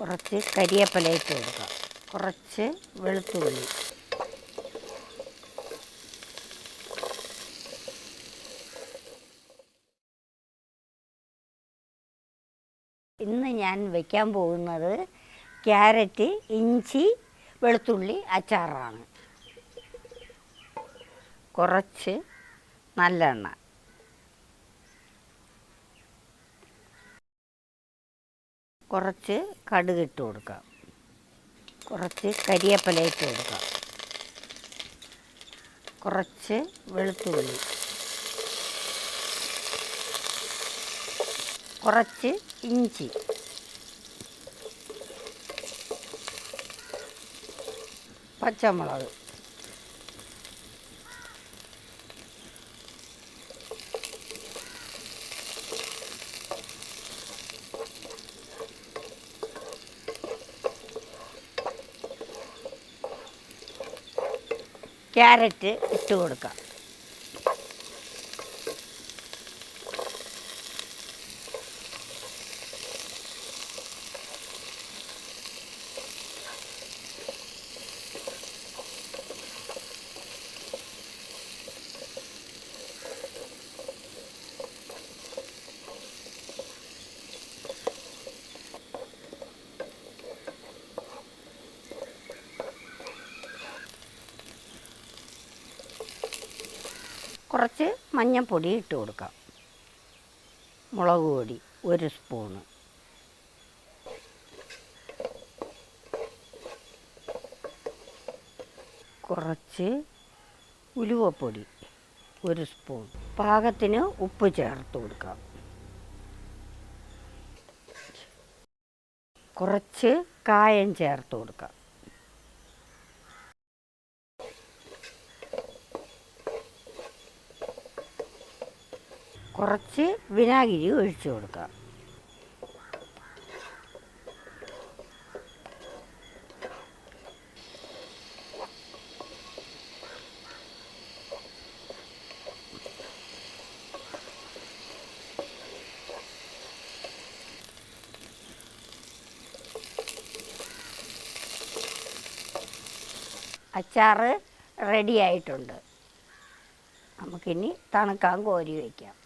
കുറച്ച് കരിയേപ്പില ഇട്ട് കൊടുക്കാം. കുറച്ച് വെളുത്തുള്ളി, ഇന്ന് ഞാൻ വയ്ക്കാൻ പോകുന്നത് ക്യാരറ്റ്, ഇഞ്ചി, വെളുത്തുള്ളി അച്ചാറാണ്. കുറച്ച് നല്ലെണ്ണ, കുറച്ച് കടുക് ഇട്ട് കൊടുക്കാം. കുറച്ച് കരിയേപ്പില ഇട്ട് കൊടുക്കാം. കുറച്ച് വെളുത്തുള്ളി, കുറച്ച് ഇഞ്ചി, പച്ചമുളക്, ക്യാരറ്റ് ഇട്ട് കൊടുക്കാം. കുറച്ച് മഞ്ഞൾപ്പൊടി ഇട്ട് കൊടുക്കാം. മുളക് പൊടി 1 സ്പൂണ്, കുറച്ച് ഉലുവപ്പൊടി 1 സ്പൂൺ, പാകത്തിന് ഉപ്പ് ചേർത്ത് കൊടുക്കാം. കുറച്ച് കായം ചേർത്ത് കൊടുക്കാം. കുറച്ച് വിനാഗിരി ഒഴിച്ചു കൊടുക്കാം. അച്ചാറ് റെഡി ആയിട്ടുണ്ട്. നമുക്കിനി തണുക്കാൻ കോരി വയ്ക്കാം.